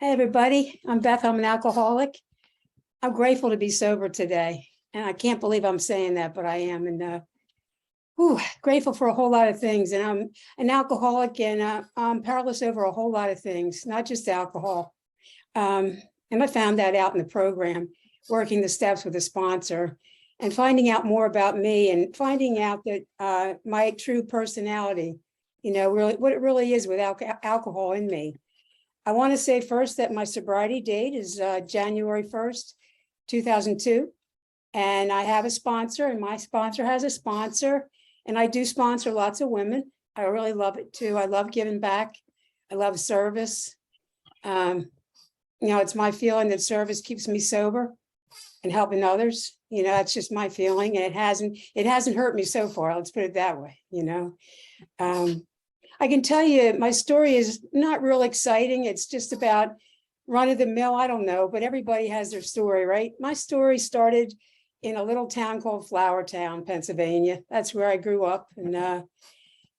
Hey, everybody. I'm Beth. I'm an alcoholic. I'm grateful to be sober today. And I can't believe I'm saying that, but I am. And grateful for a whole lot of things. And I'm an alcoholic and I'm powerless over a whole lot of things, not just alcohol. And I found that out in the program, working the steps with a sponsor and finding out more about me and finding out that my true personality, really what it really is without alcohol in me. I want to say first that my sobriety date is January 1st, 2002. And I have a sponsor and my sponsor has a sponsor. And I do sponsor lots of women. I really love it too. I love giving back. I love service. It's my feeling that service keeps me sober and helping others. That's just my feeling. And it hasn't hurt me so far. Let's put it that way, I can tell you my story is not real exciting. It's just about run of the mill. I don't know, but everybody has their story, right? My story started in a little town called Flourtown, Pennsylvania. That's where I grew up. And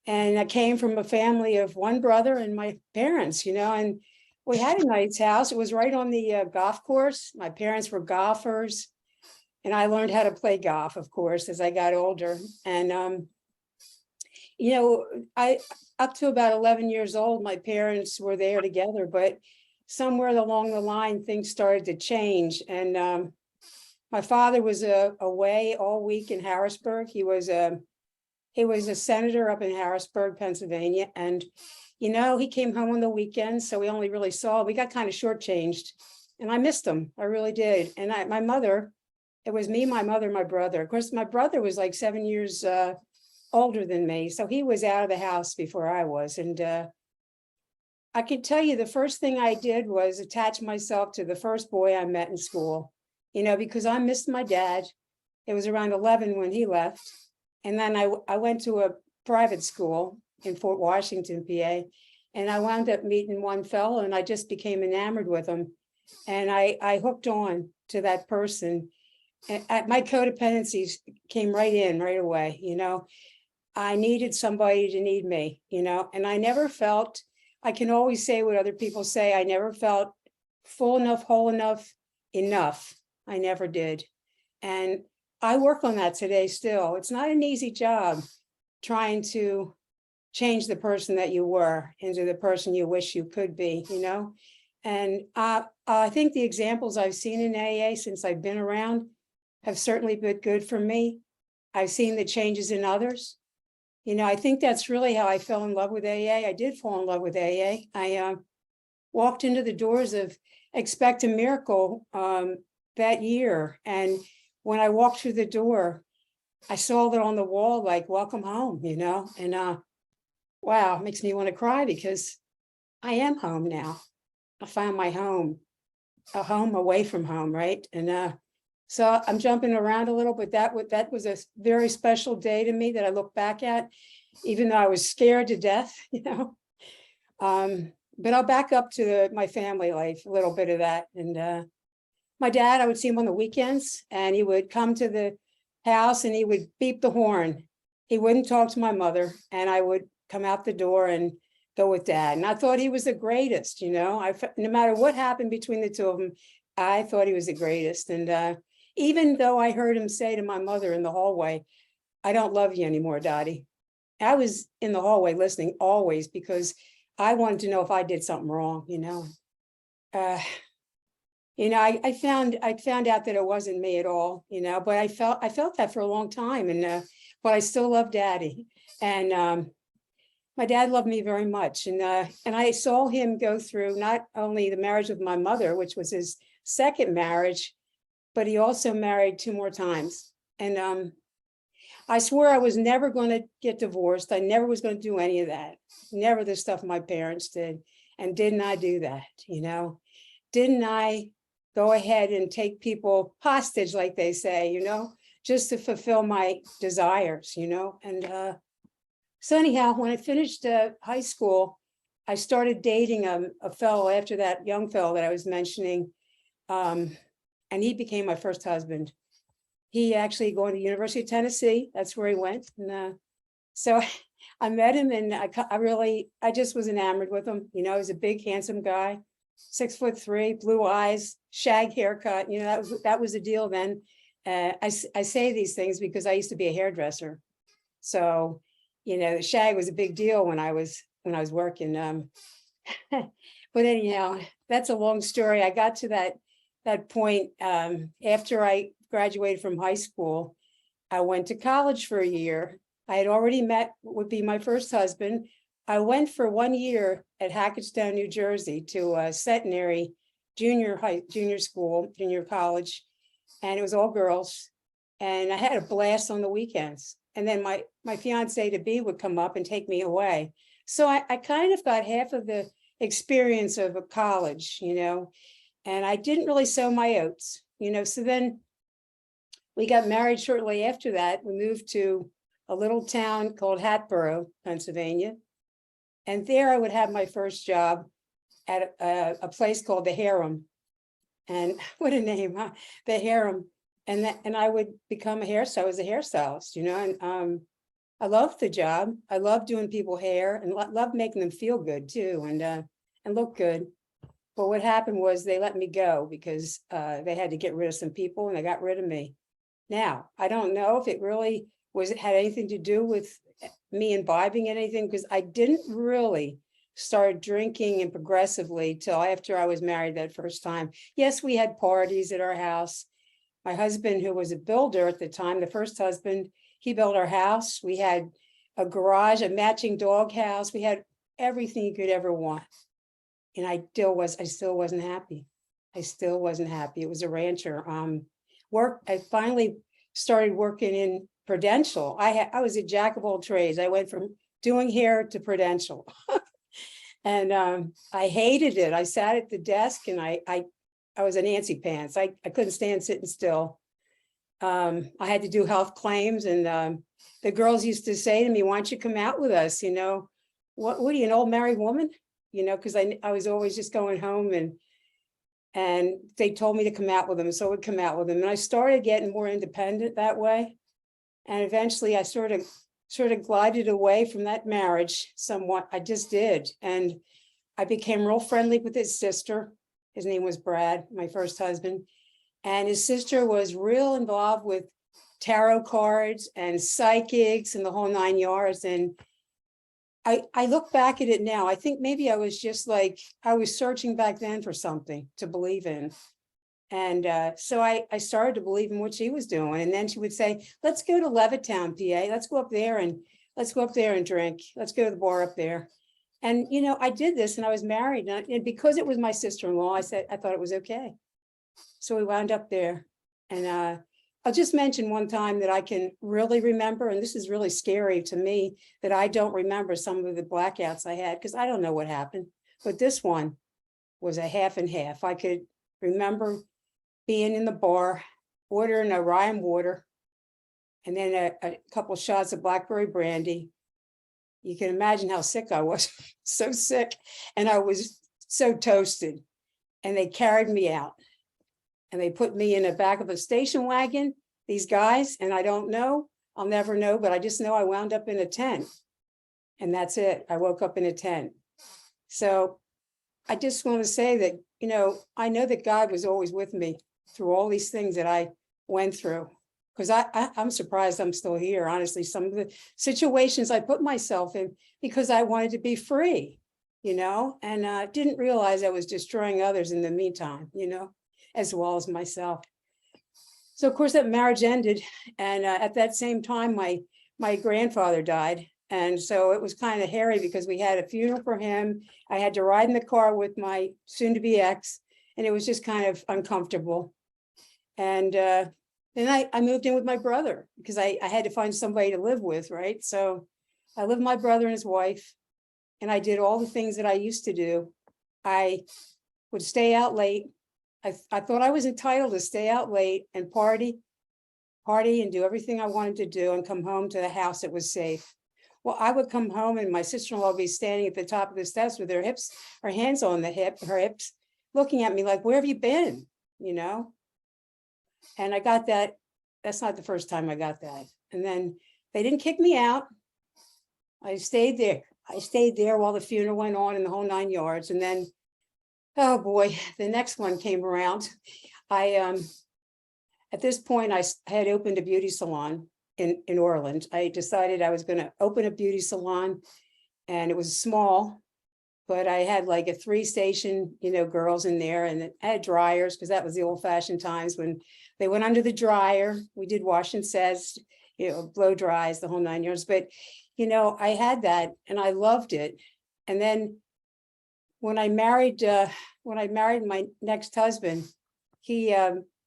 I came from a family of one brother and my parents, and we had a nice house. It was right on the golf course. My parents were golfers and I learned how to play golf, of course, as I got older. And, I up to about 11 years old, my parents were there together, but somewhere along the line, things started to change. And my father was away all week in Harrisburg. He was a senator up in Harrisburg, Pennsylvania. And, he came home on the weekends, so we only really we got kind of shortchanged. And I missed him. I really did. And my mother, it was me, my mother, my brother. Of course, my brother was like 7 years older than me. So he was out of the house before I was. And I can tell you the first thing I did was attach myself to the first boy I met in school, because I missed my dad. It was around 11 when he left. And then I went to a private school in Fort Washington, PA, and I wound up meeting one fellow and I just became enamored with him. And I hooked on to that person. And my codependencies came right in right away, I needed somebody to need me, and I never felt, I can always say what other people say, I never felt full enough, whole enough. I never did. And I work on that today still. It's not an easy job trying to change the person that you were into the person you wish you could be, And I think the examples I've seen in AA since I've been around have certainly been good for me. I've seen the changes in others. I think that's really how I fell in love with AA. I did fall in love with AA. I walked into the doors of Expect a Miracle that year. And when I walked through the door, I saw that on the wall, like, welcome home, and wow, it makes me want to cry because I am home now. I found my home, a home away from home, right? And so I'm jumping around a little, but that was a very special day to me that I look back at, even though I was scared to death, But I'll back up to my family life, a little bit of that. And my dad, I would see him on the weekends and he would come to the house and he would beep the horn. He wouldn't talk to my mother and I would come out the door and go with dad. And I thought he was the greatest, no matter what happened between the two of them, I thought he was the greatest. And even though I heard him say to my mother in the hallway, I don't love you anymore, Dottie. I was in the hallway listening always because I wanted to know if I did something wrong, I found out that it wasn't me at all, but I felt that for a long time. And but I still love Daddy. And my dad loved me very much. And I saw him go through not only the marriage with my mother, which was his second marriage, but he also married 2 more times. And I swore I was never going to get divorced. I never was going to do any of that. Never the stuff my parents did. And didn't I do that? Didn't I go ahead and take people hostage, like they say, just to fulfill my desires, And so anyhow, when I finished high school, I started dating a fellow after that young fellow that I was mentioning. And he became my first husband. He actually going to University of Tennessee. That's where he went. And so I met him and I just was enamored with him. He was a big, handsome guy. 6'3", blue eyes, shag haircut. That was the deal then. I say these things because I used to be a hairdresser. So, the shag was a big deal when I was working. But anyhow, that's a long story. I got to that point after I graduated from high school. I went to college for a year. I had already met what would be my first husband. I went for 1 year at Hackettstown, New Jersey, to a centenary junior college, and it was all girls. And I had a blast on the weekends. And then my fiance to be would come up and take me away. So I kind of got half of the experience of a college, and I didn't really sow my oats, So then we got married shortly after that. We moved to a little town called Hatboro, Pennsylvania. And there I would have my first job at a place called the Harem. And what a name, huh? The Harem. And I would become a hairstylist. I was a hairstylist, and I loved the job. I loved doing people hair and loved making them feel good too, and look good. But what happened was they let me go because they had to get rid of some people, and they got rid of me. Now, I don't know if it really had anything to do with me imbibing anything, because I didn't really start drinking and progressively till after I was married that first time. Yes, we had parties at our house. My husband, who was a builder at the time, the first husband, he built our house. We had a garage, a matching dog house. We had everything you could ever want. And I still wasn't happy. I still wasn't happy. It was a rancher. I finally started working in Prudential. I was a jack of all trades. I went from doing hair to Prudential. And I hated it. I sat at the desk and I was a Nancy Pants. I couldn't stand sitting still. I had to do health claims, and the girls used to say to me, "Why don't you come out with us? What are you, an old married woman?" Because I was always just going home, and they told me to come out with them, so I would come out with them. And I started getting more independent that way. And eventually I sort of glided away from that marriage somewhat. I just did. And I became real friendly with his sister. His name was Brad, my first husband. And his sister was real involved with tarot cards and psychics and the whole 9 yards. And I look back at it now. I think maybe I was just like, I was searching back then for something to believe in. And so I started to believe in what she was doing. And then she would say, "Let's go to Levittown, PA. Let's go up there and drink. Let's go to the bar up there." And, I did this, and I was married. And because it was my sister-in-law, I thought it was okay. So we wound up there. And I'll just mention one time that I can really remember, and this is really scary to me, that I don't remember some of the blackouts I had, because I don't know what happened. But this one was a half and half. I could remember being in the bar, ordering a rye and water, and then a couple shots of blackberry brandy. You can imagine how sick I was, so sick. And I was so toasted. And they carried me out. And they put me in the back of a station wagon, these guys, and I don't know, I'll never know, but I just know I wound up in a tent. And that's it. I woke up in a tent. So I just want to say that, I know that God was always with me through all these things that I went through. Because I'm surprised I'm still here, honestly. Some of the situations I put myself in because I wanted to be free, and didn't realize I was destroying others in the meantime, as well as myself. So of course that marriage ended, and at that same time my grandfather died, and so it was kind of hairy because we had a funeral for him. I had to ride in the car with my soon-to-be ex, and it was just kind of uncomfortable. And then I moved in with my brother because I had to find somebody to live with, right? So I lived with my brother and his wife, and I did all the things that I used to do. I would stay out late. I thought I was entitled to stay out late and party and do everything I wanted to do and come home to the house that was safe. Well, I would come home and my sister-in-law would be standing at the top of the steps with her hands on her hips, looking at me like, "Where have you been?" And I got that. That's not the first time I got that. And then they didn't kick me out. I stayed there. While the funeral went on and the whole 9 yards. And then Oh, boy, the next one came around. I, at this point, had opened a beauty salon in Orland. I decided I was gonna open a beauty salon, and it was small, but I had like a 3 station, girls in there, and I had dryers, because that was the old fashioned times when they went under the dryer. We did wash and sets, blow dries, the whole 9 yards. But, I had that and I loved it. And then when I married, my next husband, he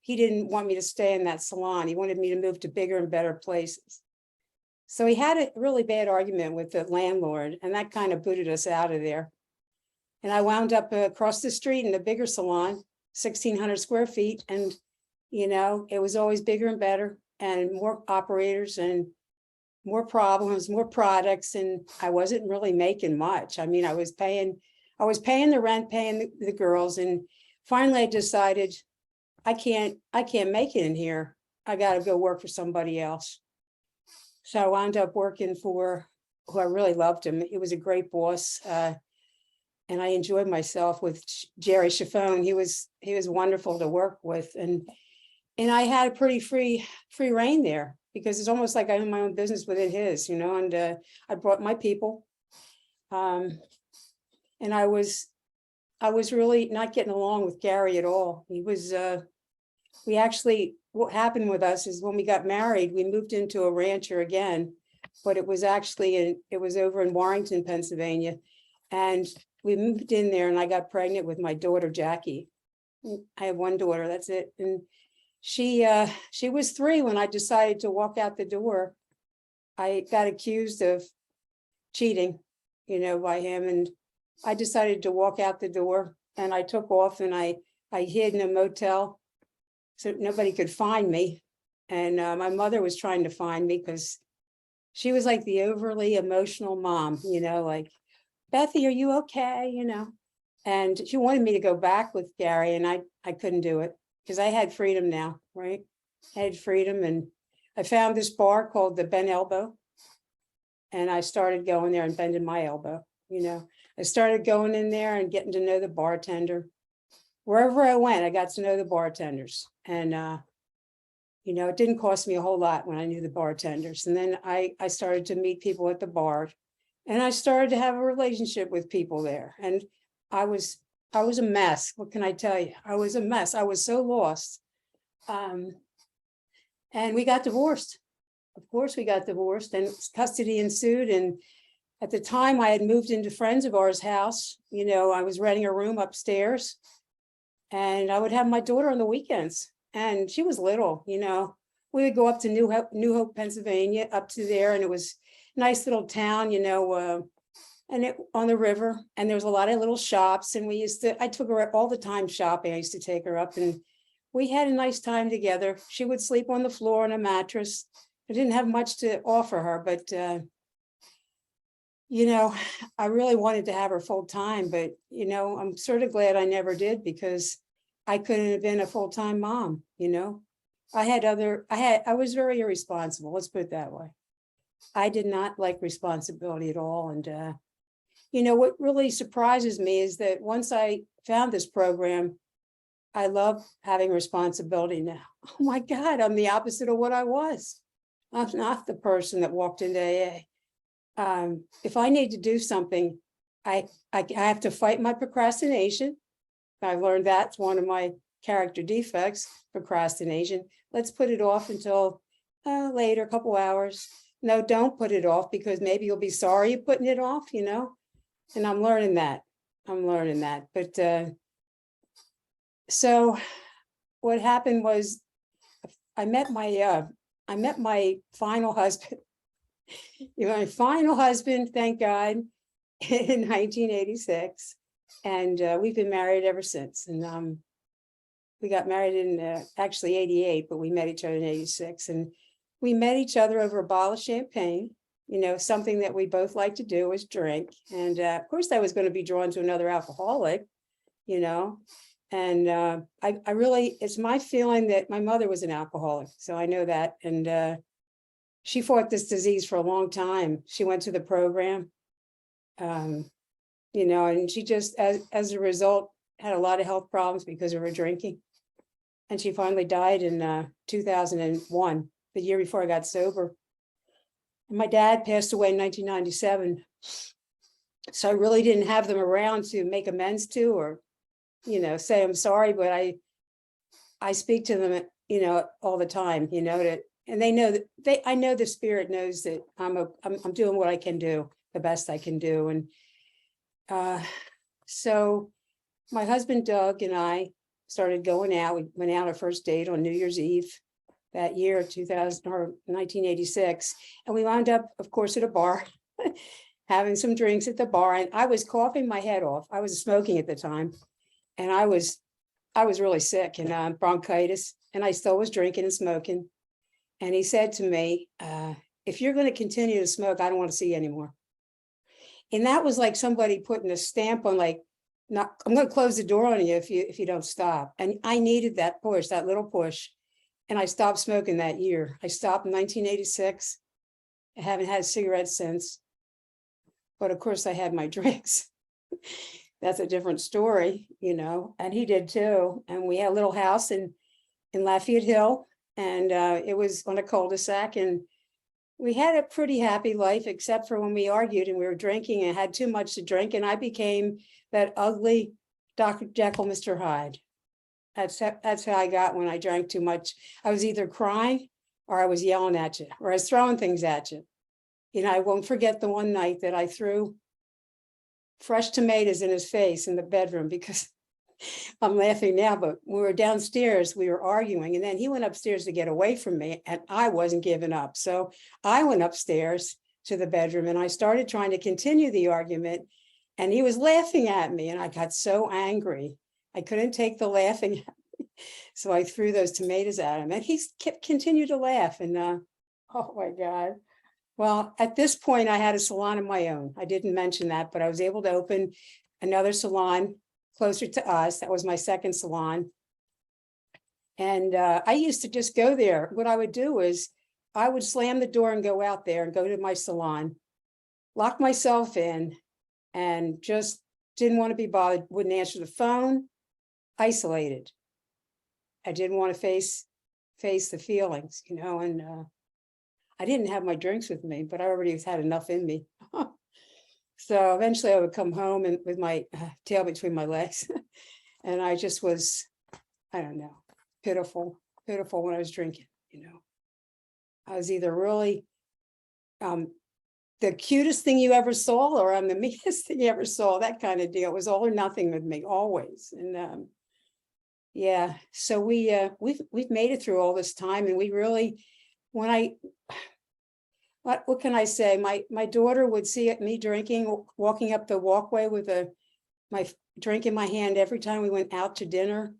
didn't want me to stay in that salon. He wanted me to move to bigger and better places. So he had a really bad argument with the landlord, and that kind of booted us out of there. And I wound up across the street in a bigger salon, 1,600 square feet. And, it was always bigger and better and more operators and more problems, more products. And I wasn't really making much. I mean, I was paying the rent, paying the girls. And finally I decided I can't make it in here. I got to go work for somebody else. So I wound up working for who I really loved him. He was a great boss. And I enjoyed myself with Jerry Chiffone. He was wonderful to work with. And I had a pretty free reign there, because it's almost like I own my own business within his, and I brought my people. And I was really not getting along with Gary at all. He was, what happened with us is when we got married, we moved into a rancher again, but it was over in Warrington, Pennsylvania. And we moved in there and I got pregnant with my daughter, Jackie. I have one daughter, that's it. And she was 3 when I decided to walk out the door. I got accused of cheating, by him. And I decided to walk out the door, and I took off, and I hid in a motel so nobody could find me. And my mother was trying to find me because she was like the overly emotional mom, like, Bethy, are you okay? And she wanted me to go back with Gary, and I couldn't do it because I had freedom now, right? I had freedom, and I found this bar called the Bend Elbow, and I started going there and bending my elbow. I started going in there and getting to know the bartender. Wherever I went, I got to know the bartenders, and it didn't cost me a whole lot when I knew the bartenders. And then I started to meet people at the bar, and I started to have a relationship with people there. And I was a mess. What can I tell you? I was a mess. I was so lost. And we got divorced. Of course, we got divorced, and custody ensued. And at the time, I had moved into friends of ours' house. I was renting a room upstairs, and I would have my daughter on the weekends. And she was little. We would go up to New Hope, Pennsylvania, up to there, and it was a nice little town, and it on the river. And there was a lot of little shops, and I took her all the time shopping. I used to take her up, and we had a nice time together. She would sleep on the floor on a mattress. I didn't have much to offer her, but I really wanted to have her full time, but I'm sort of glad I never did, because I couldn't have been a full-time mom. I was very irresponsible. Let's put it that way. I did not like responsibility at all. And what really surprises me is that once I found this program, I love having responsibility now. Oh my God, I'm the opposite of what I was. I'm not the person that walked into AA. If I need to do something, I have to fight my procrastination. I've learned that's one of my character defects, procrastination. Let's put it off until later, a couple hours. No, don't put it off, because maybe you'll be sorry you're putting it off, and I'm learning that. But so what happened was I met my final husband. My final husband, thank God, in 1986. And we've been married ever since. And we got married in actually 88, but we met each other in 86. And we met each other over a bottle of champagne. Something that we both like to do is drink. And of course, I was going to be drawn to another alcoholic, and I really, it's my feeling that my mother was an alcoholic. So I know that. And she fought this disease for a long time. She went to the program, and she just, as a result, had a lot of health problems because of her drinking. And she finally died in 2001, the year before I got sober. And my dad passed away in 1997. So I really didn't have them around to make amends to, or, say I'm sorry, but I speak to them, all the time, and they know that I know the spirit knows that I'm doing what I can do, the best I can do. And so my husband Doug and I started going out. We went out our first date on New Year's Eve that year, 1986. And we wound up, of course, at a bar, having some drinks at the bar. And I was coughing my head off. I was smoking at the time. And I was really sick and bronchitis. And I still was drinking and smoking. And he said to me, if you're going to continue to smoke, I don't want to see you anymore. And that was like somebody putting a stamp on, like, I'm going to close the door on you if you don't stop. And I needed that push, that little push. And I stopped smoking that year. I stopped in 1986. I haven't had cigarettes since. But of course I had my drinks. That's a different story, and he did too. And we had a little house in Lafayette Hill, and it was on a cul-de-sac, and we had a pretty happy life, except for when we argued and we were drinking and had too much to drink. And I became that ugly Dr. Jekyll, Mr. Hyde. That's how I got when I drank too much. I was either crying or I was yelling at you, or I was throwing things at you. I won't forget the one night that I threw fresh tomatoes in his face in the bedroom, because I'm laughing now, but we were downstairs, we were arguing, and then he went upstairs to get away from me, and I wasn't giving up. So I went upstairs to the bedroom and I started trying to continue the argument, and he was laughing at me, and I got so angry. I couldn't take the laughing at me. So I threw those tomatoes at him, and he continued to laugh. And oh my God. Well, at this point, I had a salon of my own. I didn't mention that, but I was able to open another salon closer to us. That was my second salon. And I used to just go there. What I would do is I would slam the door and go out there and go to my salon, lock myself in, and just didn't want to be bothered, wouldn't answer the phone, isolated. I didn't want to face the feelings, and I didn't have my drinks with me, but I already had enough in me. So eventually I would come home and with my tail between my legs. And I just was, I don't know, pitiful when I was drinking, I was either really the cutest thing you ever saw, or I'm the meanest thing you ever saw, that kind of deal. It was all or nothing with me, always. And yeah, so we've made it through all this time. And we really, what can I say? My daughter would see me drinking, walking up the walkway with my drink in my hand every time we went out to dinner.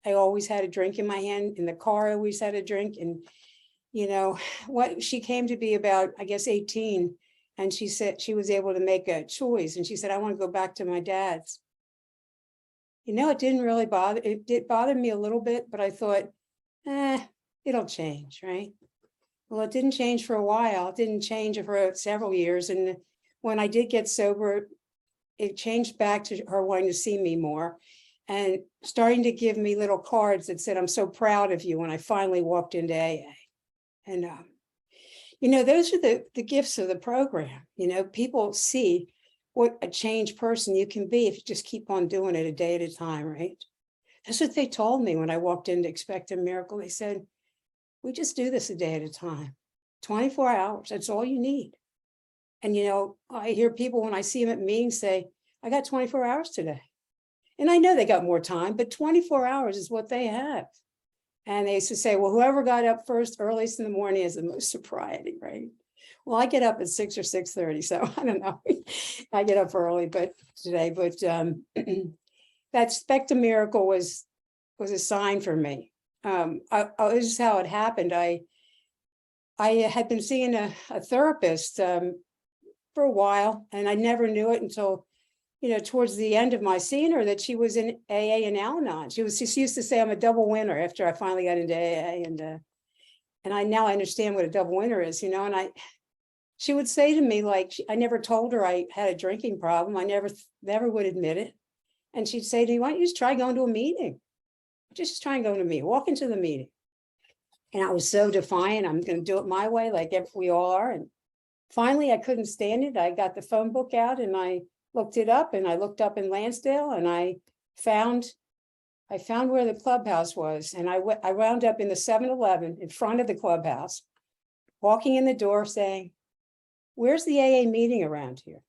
I always had a drink in my hand. In the car, I always had a drink. And what she came to be about, I guess, 18, and she said she was able to make a choice. And she said, I want to go back to my dad's. It didn't really bother. It did bother me a little bit, but I thought, it'll change, right? Well, it didn't change for a while. It didn't change for several years. And when I did get sober, it changed back to her wanting to see me more and starting to give me little cards that said, I'm so proud of you, when I finally walked into AA. And, those are the gifts of the program. People see what a changed person you can be if you just keep on doing it a day at a time, right? That's what they told me when I walked in to expect a miracle. They said, we just do this a day at a time, 24 hours. That's all you need. And, I hear people when I see them at meetings say, I got 24 hours today. And I know they got more time, but 24 hours is what they have. And they used to say, well, whoever got up first, earliest in the morning is the most sobriety, right? Well, I get up at 6 or 6:30, so I don't know. I get up early, but that Spectre miracle was a sign for me. This is how it happened. I had been seeing a therapist for a while, and I never knew it until, towards the end of my seeing her, that she was in AA and Al-Anon. She used to say I'm a double winner after I finally got into AA, and I now understand what a double winner is, and she would say to me, like, I never told her I had a drinking problem. I never would admit it. And she'd say to me, why don't you just try going to a meeting? Just try and go to a meeting, walk into the meeting. And I was so defiant, I'm going to do it my way, like we all are. And finally, I couldn't stand it. I got the phone book out and I looked it up, and I looked up in Lansdale, and I found where the clubhouse was. And I wound up in the 7-Eleven in front of the clubhouse, walking in the door saying, where's the AA meeting around here?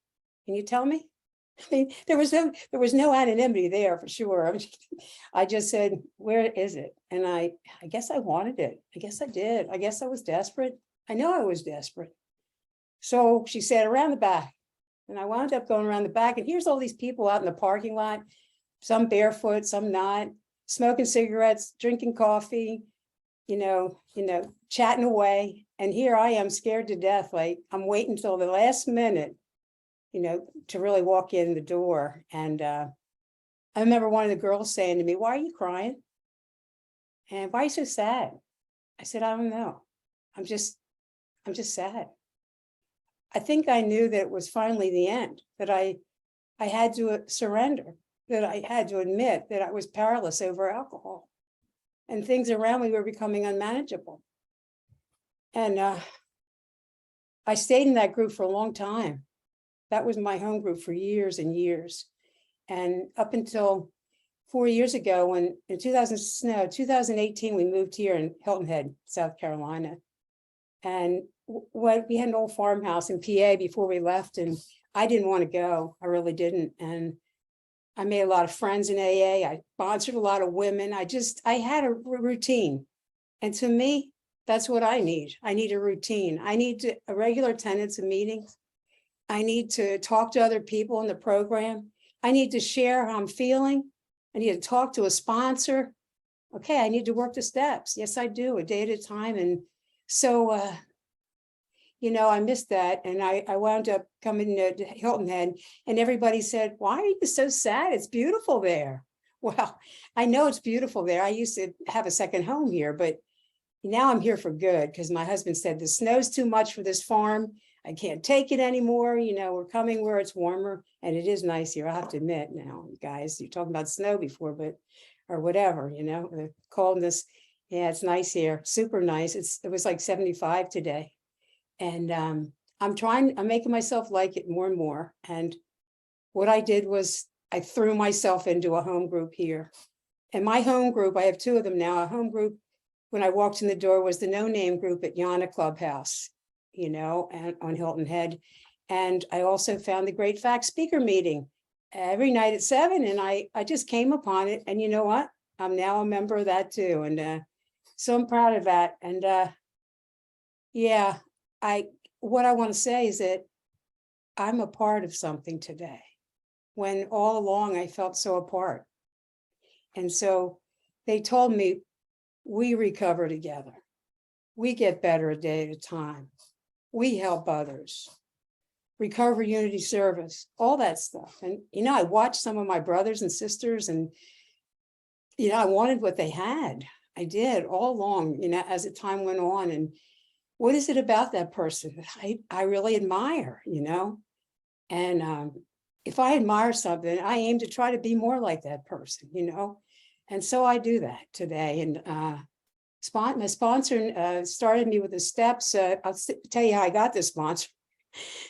Can you tell me? I mean, there was no anonymity there for sure. I just said, where is it? And I guess I wanted it. I guess I did. I guess I was desperate. I know I was desperate. So she said, around the back. And I wound up going around the back, and here's all these people out in the parking lot, some barefoot, some not, smoking cigarettes, drinking coffee, chatting away. And here I am, scared to death. Like, I'm waiting till the last minute, to really walk in the door. And I remember one of the girls saying to me, why are you crying? And why are you so sad? I said, I don't know. I'm just sad. I think I knew that it was finally the end, that I had to surrender, that I had to admit that I was powerless over alcohol, and things around me were becoming unmanageable. And I stayed in that group for a long time. That was my home group for years and years. And up until 4 years ago, when in 2018, we moved here in Hilton Head, South Carolina. And we had an old farmhouse in PA before we left, and I didn't want to go. I really didn't. And I made a lot of friends in AA. I sponsored a lot of women. I had a routine. And to me, that's what I need. I need a routine. I need a regular attendance of meetings. I need to talk to other people in the program. I need to share how I'm feeling. I need to talk to a sponsor. Okay, I need to work the steps. Yes, I do, a day at a time. And so, I missed that. And I wound up coming to Hilton Head, and everybody said, why are you so sad? It's beautiful there. Well, I know it's beautiful there. I used to have a second home here, but now I'm here for good, because my husband said, the snow's too much for this farm. I can't take it anymore. We're coming where it's warmer, and it is nice here. I have to admit now, guys, you're talking about snow before, or whatever, the coldness. Yeah, it's nice here. Super nice. It was like 75 today. And I'm making myself like it more and more. And what I did was I threw myself into a home group here. And my home group, I have two of them now. A home group, when I walked in the door, was the No Name group at Yana Clubhouse, and on Hilton Head. And I also found the Great Fact Speaker Meeting every night at 7. And I just came upon it. And you know what? I'm now a member of that too. And so I'm proud of that. And what I want to say is that I'm a part of something today, when all along I felt so apart. And so they told me, we recover together. We get better a day at a time. We help others. Recover Unity Service, all that stuff. And, I watched some of my brothers and sisters, and, I wanted what they had. I did all along, as the time went on. And what is it about that person that I really admire, And if I admire something, I aim to try to be more like that person, And so I do that today. And my sponsor started me with the steps. I'll tell you how I got this sponsor.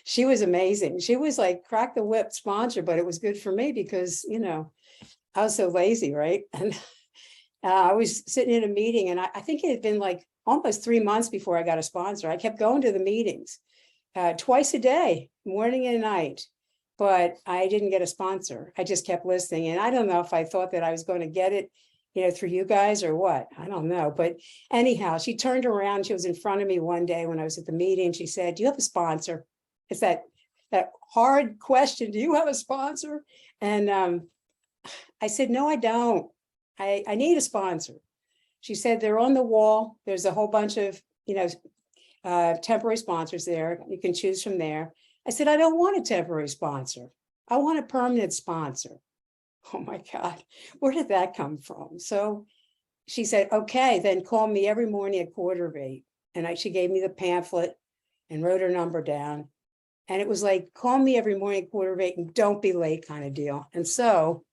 She was amazing. She was like crack the whip sponsor, but it was good for me because, I was so lazy, right? And I was sitting in a meeting, and I think it had been like almost 3 months before I got a sponsor. I kept going to the meetings twice a day, morning and night, but I didn't get a sponsor. I just kept listening. And I don't know if I thought that I was going to get it, through you guys or what. I don't know. But anyhow, she turned around. She was in front of me one day when I was at the meeting. She said, do you have a sponsor? It's that hard question. Do you have a sponsor? And I said, no, I don't. I need a sponsor. She said, they're on the wall. There's a whole bunch of, temporary sponsors there. You can choose from there. I said, I don't want a temporary sponsor. I want a permanent sponsor. Oh my God, where did that come from? So she said, okay, then call me every morning at 7:45. And she gave me the pamphlet and wrote her number down. And it was like, call me every morning at 7:45 and don't be late kind of deal. And so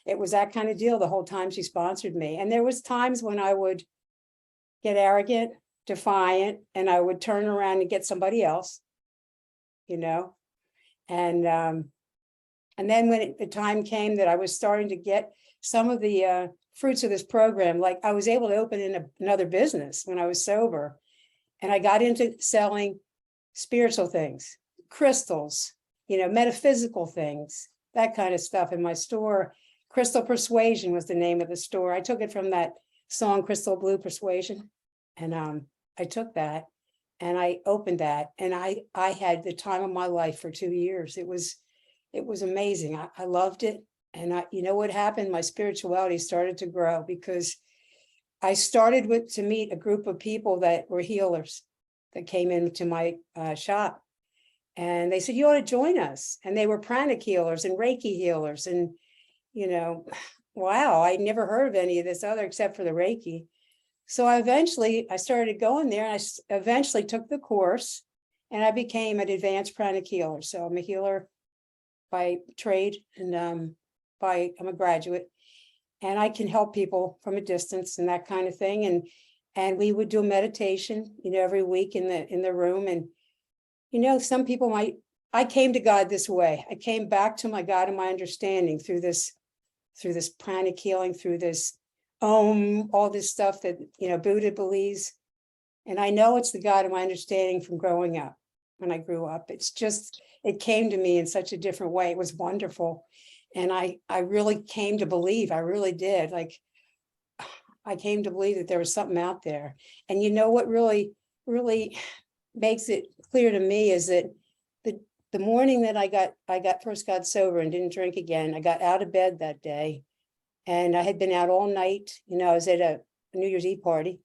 It was that kind of deal the whole time she sponsored me. And there was times when I would get arrogant, defiant, and I would turn around and get somebody else, you know. And then when the time came that I was starting to get some of the fruits of this program, like I was able to open in another business when I was sober. And I got into selling spiritual things, crystals, metaphysical things, that kind of stuff in my store. Crystal Persuasion was the name of the store. I took it from that song, Crystal Blue Persuasion. And I took that and I opened that, and I had the time of my life for 2 years. It was amazing. I loved it. And you know what happened? My spirituality started to grow because I started to meet a group of people that were healers that came into my shop. And they said, you ought to join us. And they were pranic healers and Reiki healers. And, wow, I never heard of any of this other except for the Reiki. So I started going there, and I eventually took the course, and I became an advanced pranic healer. So I'm a healer by trade, and I'm a graduate, and I can help people from a distance and that kind of thing. And we would do meditation, every week in the room. And, some people I came to God this way. I came back to my God and my understanding through this pranic healing, through this all this stuff that, Buddha believes. And I know it's the God of my understanding from growing up. When I grew up, it came to me in such a different way. It was wonderful. And I really came to believe, I really did. Like, I came to believe that there was something out there. And what really, really makes it clear to me is that the morning that I first got sober and didn't drink again, I got out of bed that day. And I had been out all night. I was at a New Year's Eve party.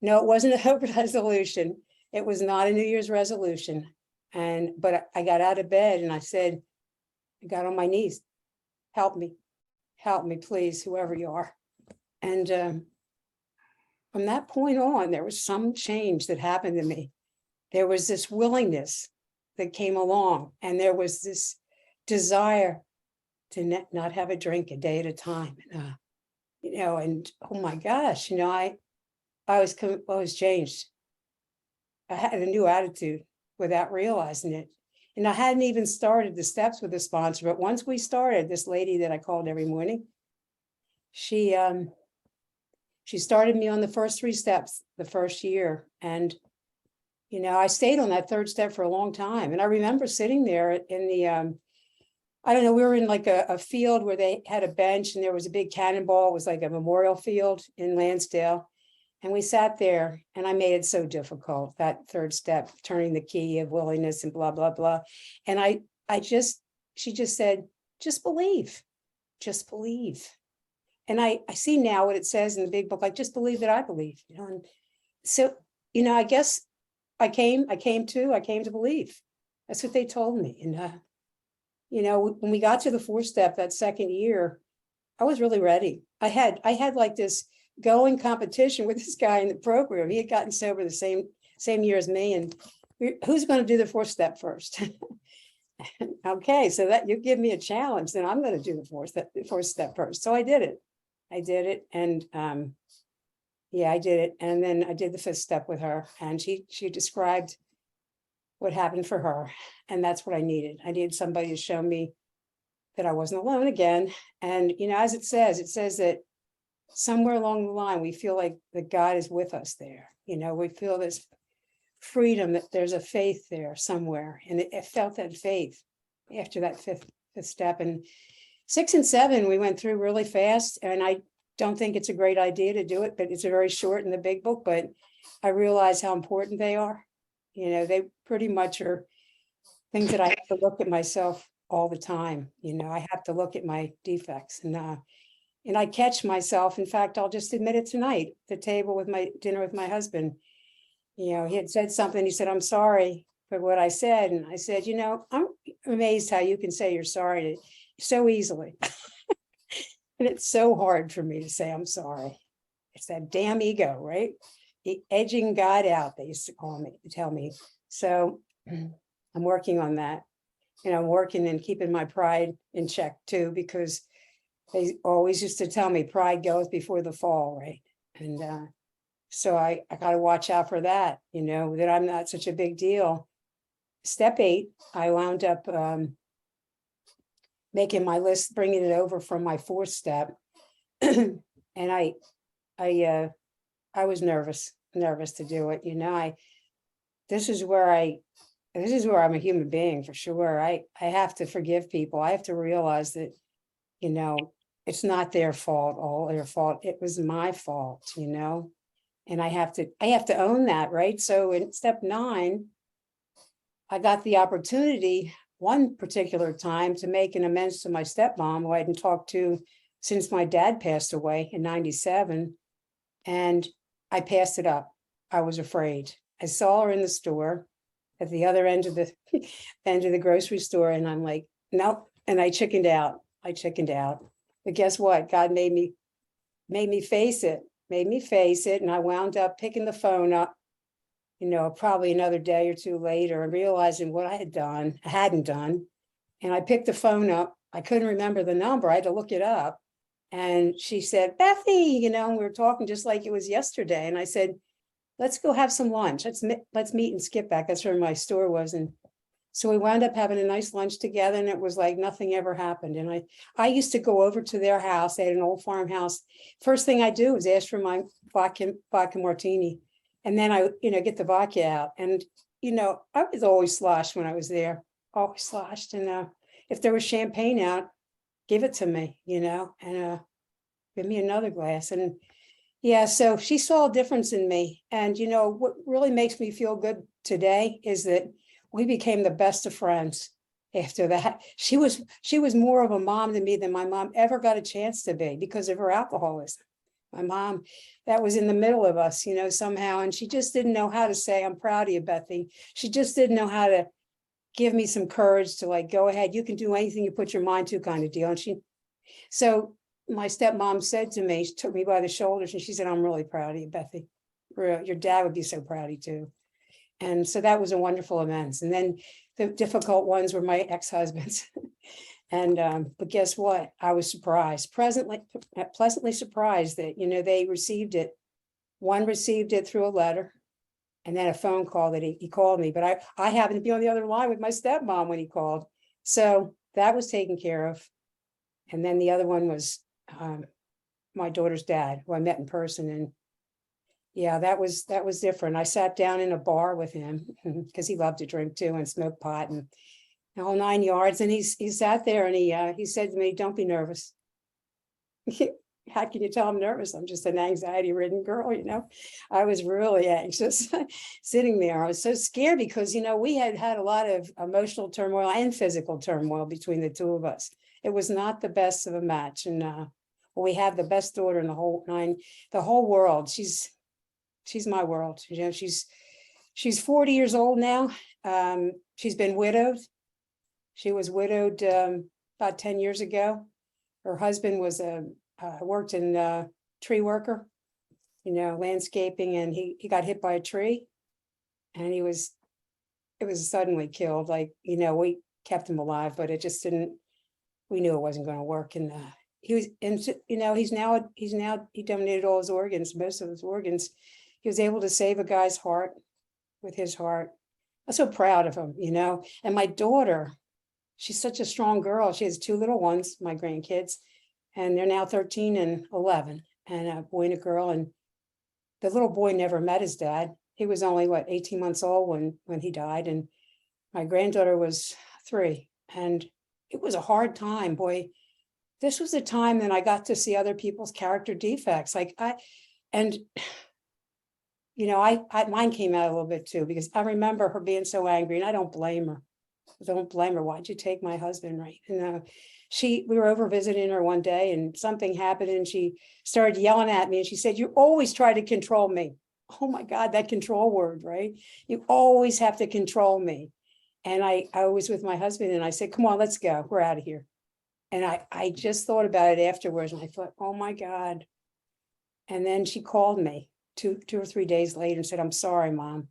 No, it wasn't a resolution. It was not a New Year's resolution. But I got out of bed and I said, I got on my knees. Help me, please, whoever you are. And from that point on, there was some change that happened to me. There was this willingness that came along, and there was this desire to not have a drink a day at a time. And oh my gosh, I was changed. I had a new attitude without realizing it. And I hadn't even started the steps with the sponsor, but once we started, this lady that I called every morning, she started me on the first 3 steps the first year. And, I stayed on that 3rd step for a long time. And I remember sitting there in the, I don't know, we were in like a field where they had a bench and there was a big cannonball. It was like a memorial field in Lansdale. And we sat there, and I made it so difficult, that 3rd step, turning the key of willingness and blah, blah, blah. And she just said, just believe. And I see now what it says in the big book, like, just believe that I believe, And so, I guess I came to believe. That's what they told me. And, when we got to the 4th step, that 2nd year, I was really ready. I had like this going competition with this guy in the program. He had gotten sober the same year as me. And who's going to do the 4th step first? Okay, so that you give me a challenge, then I'm going to do the 4th step first. So I did it. And I did it. And then I did the 5th step with her, and she described what happened for her. And that's what I needed. I needed somebody to show me that I wasn't alone again. And, as it says that somewhere along the line, we feel like that God is with us there. We feel this freedom, that there's a faith there somewhere. And it felt that faith after that fifth step. And 6 and 7, we went through really fast. And I don't think it's a great idea to do it, but it's a very short in the big book. But I realize how important they are. They pretty much are things that I have to look at myself all the time. I have to look at my defects, and I catch myself. In fact, I'll just admit it tonight, at the table with my dinner with my husband. He had said something. He said, I'm sorry for what I said. And I said, I'm amazed how you can say you're sorry so easily. And it's so hard for me to say I'm sorry. It's that damn ego, right? Edging God out, they used to tell me. So I'm working on that. I'm working and keeping my pride in check too, because they always used to tell me pride goeth before the fall, right? And so I got to watch out for that, that I'm not such a big deal. Step 8, I wound up making my list, bringing it over from my 4th step. And I was nervous to do it. This is where I'm a human being for sure. I have to forgive people. I have to realize that, it's not their fault, all their fault. It was my fault, and I have to own that, right? So in step 9, I got the opportunity one particular time to make an amends to my stepmom, who I hadn't talked to since my dad passed away in 97. And I passed it up. I was afraid. I saw her in the store at the other end of the end of the grocery store. And I'm like, nope. And I chickened out. But guess what? God made me face it, And I wound up picking the phone up, probably another day or two later, and realizing what I hadn't done. And I picked the phone up. I couldn't remember the number. I had to look it up. And she said, Bethy, we were talking just like it was yesterday. And I said, let's go have some lunch. Let's meet and skip back. That's where my store was. And so we wound up having a nice lunch together, and it was like nothing ever happened. And I used to go over to their house. They had an old farmhouse. First thing I do is ask for my vodka martini. And then I, get the vodka out. And, I was always sloshed when I was there, always sloshed. And if there was champagne out, give it to me, and give me another glass. And yeah, so she saw a difference in me. And, what really makes me feel good today is that we became the best of friends after that. She was more of a mom to me than my mom ever got a chance to be because of her alcoholism. My mom, that was in the middle of us, somehow. And she just didn't know how to say, I'm proud of you, Bethy. She just didn't know how to give me some courage to like, go ahead, you can do anything you put your mind to, kind of deal. And so my stepmom said to me, she took me by the shoulders and she said, I'm really proud of you, Bethy. Your dad would be so proud of you too. And so that was a wonderful amends. And then the difficult ones were my ex-husbands. And but guess what? I was surprised, pleasantly surprised that, they received it. One received it through a letter, and then a phone call that he called me. But I happened to be on the other line with my stepmom when he called. So that was taken care of. And then the other one was my daughter's dad, who I met in person. And yeah, that was different. I sat down in a bar with him because he loved to drink too and smoke pot and the whole 9 yards. And he sat there and he said to me, don't be nervous. How can you tell I'm nervous? I'm just an anxiety-ridden girl, I was really anxious sitting there. I was so scared because, we had had a lot of emotional turmoil and physical turmoil between the two of us. It was not the best of a match. And we have the best daughter in the whole world. She's my world. She's 40 years old now. She's been widowed. She was widowed about 10 years ago. Her husband was worked in tree worker, landscaping, and he got hit by a tree, and it was suddenly killed. Like, we kept him alive, but it just didn't. We knew it wasn't going to work, and he donated all his organs, most of his organs. He was able to save a guy's heart with his heart. I'm so proud of him, And my daughter, she's such a strong girl. She has 2 little ones, my grandkids, and they're now 13 and 11, and a boy and a girl. And the little boy never met his dad. He was only 18 months old when he died. And my granddaughter was 3, and it was a hard time, boy. This was a time that I got to see other people's character defects. Mine came out a little bit too, because I remember her being so angry, and I don't blame her. Why'd you take my husband, right? And we were over visiting her one day, and something happened, and she started yelling at me, and she said, you always try to control me. Oh my God, that control word, right? You always have to control me. And I was with my husband, and I said, come on, let's go. We're out of here. And I just thought about it afterwards, and I thought, oh my God. And then she called me 2 or 3 days later and said, I'm sorry, Mom.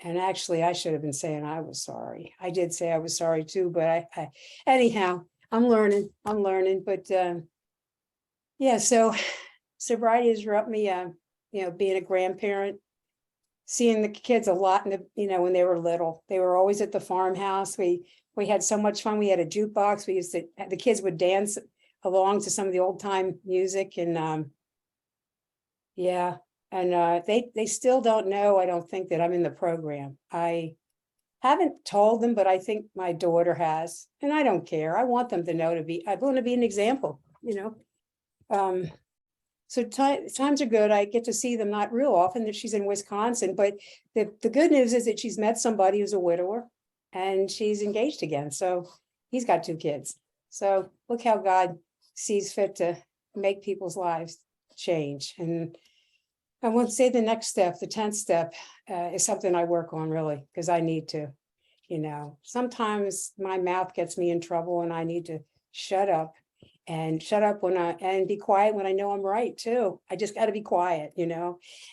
And actually, I should have been saying I was sorry. I did say I was sorry too, but anyhow, I'm learning, but yeah, so sobriety has helped me, being a grandparent, seeing the kids a lot in when they were little. They were always at the farmhouse. We had so much fun. We had a jukebox. We used to, the kids would dance along to some of the old time music, and yeah, and they still don't know, I don't think, that I'm in the program. I haven't told them, but I think my daughter has, and I don't care. I want them to know, I want to be an example. So times are good. I get to see them not real often, that she's in Wisconsin, but the good news is that she's met somebody who's a widower and she's engaged again. So he's got 2 kids. So look how God sees fit to make people's lives change. And I won't say the next step, the 10th step, is something I work on, really, because I need to. Sometimes my mouth gets me in trouble and I need to shut up and be quiet when I know I'm right too. I just got to be quiet.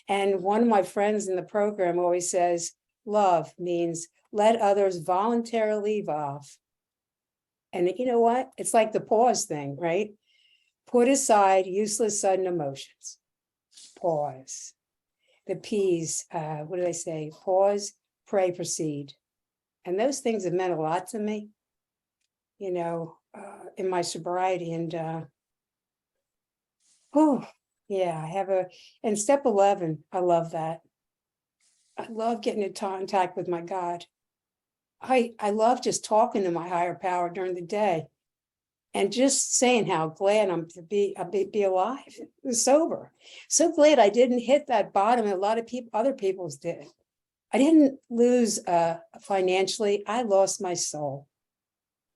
And one of my friends in the program always says, love means let others voluntarily evolve. And you know what? It's like the pause thing, right? Put aside useless sudden emotions. Pause. The P's, what do they say? Pause, pray, proceed. And those things have meant a lot to me, in my sobriety. And and step 11, I love that. I love getting in contact with my God. I love just talking to my higher power during the day and just saying how glad I'm to be alive, sober. So glad I didn't hit that bottom. A lot of other people's did. I didn't lose financially. I lost my soul.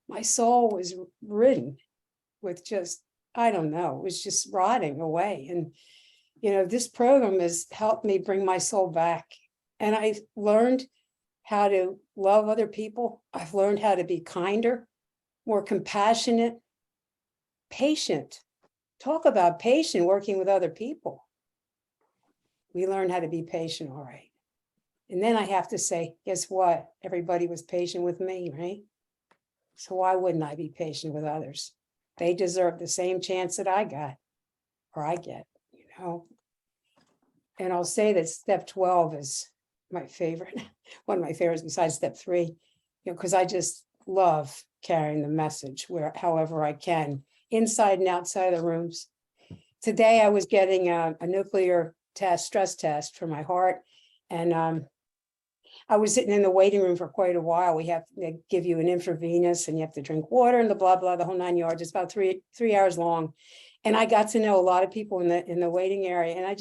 My soul was ridden with just, I don't know, it was just rotting away. And, this program has helped me bring my soul back. And I've learned how to love other people. I've learned how to be kinder, more compassionate, patient. Talk about patient working with other people. We learn how to be patient, all right. And then I have to say, guess what? Everybody was patient with me, right? So why wouldn't I be patient with others? They deserve the same chance that I got, or I get, And I'll say that step 12 is my favorite, one of my favorites besides step 3, because I just love carrying the message however I can, inside and outside of the rooms. Today I was getting a nuclear stress test for my heart, and I was sitting in the waiting room for quite a while. They give you an intravenous and you have to drink water and the blah, blah, the whole 9 yards. It's about three hours long. And I got to know a lot of people in the waiting area. And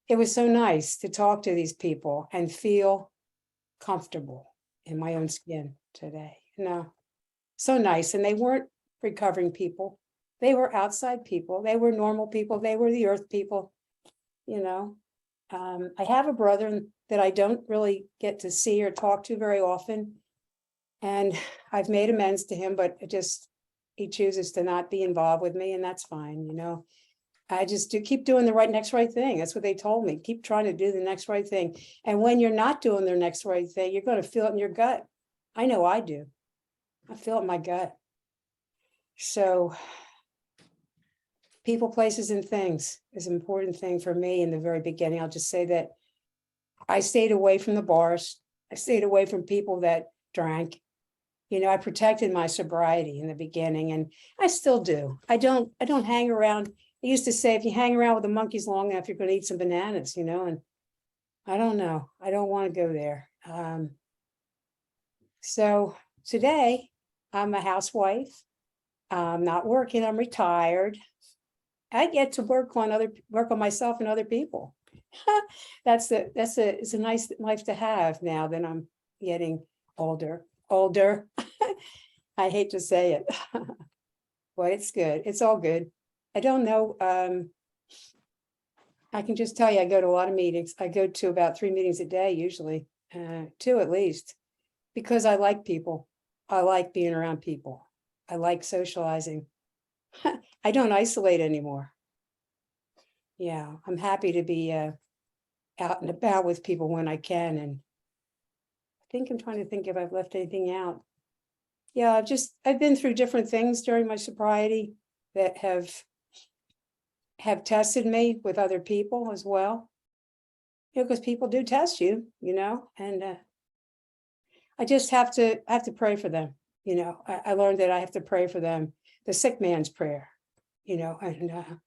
it was so nice to talk to these people and feel comfortable in my own skin today. So nice. And they weren't recovering people. They were outside people. They were normal people. They were the earth people, I have a brother that I don't really get to see or talk to very often. And I've made amends to him, but he chooses to not be involved with me, and that's fine. I just keep doing the next right thing. That's what they told me. Keep trying to do the next right thing. And when you're not doing the next right thing, you're going to feel it in your gut. I know I do. I feel it in my gut. So people, places, and things is an important thing for me in the very beginning. I'll just say that I stayed away from the bars. I stayed away from people that drank. I protected my sobriety in the beginning, and I still do. I don't hang around. I used to say, if you hang around with the monkeys long enough, you're going to eat some bananas, and I don't know. I don't want to go there. So today I'm a housewife. I'm not working. I'm retired. I get to work on myself and other people. It's a nice life to have now that I'm getting older. I hate to say it, but it's good. It's all good. I don't know. I can just tell you, I go to a lot of meetings. I go to about 3 meetings a day, usually, 2 at least, because I like people. I like being around people. I like socializing. I don't isolate anymore. Yeah, I'm happy to be out and about with people when I can. And I'm trying to think if I've left anything out. Yeah, I've been through different things during my sobriety that have tested me with other people as well. Because people do test you, and I just have to pray for them. I learned that I have to pray for them, the sick man's prayer, and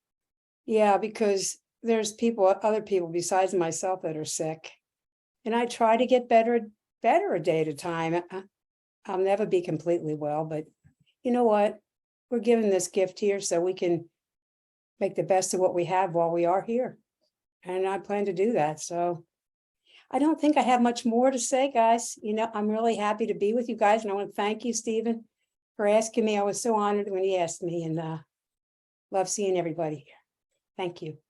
yeah, because there's other people besides myself that are sick. And I try to get better a day at a time. I'll never be completely well, but you know what? We're given this gift here so we can make the best of what we have while we are here. And I plan to do that. So I don't think I have much more to say, guys. I'm really happy to be with you guys. And I want to thank you, Stephen, for asking me. I was so honored when he asked me, and love seeing everybody here. Thank you.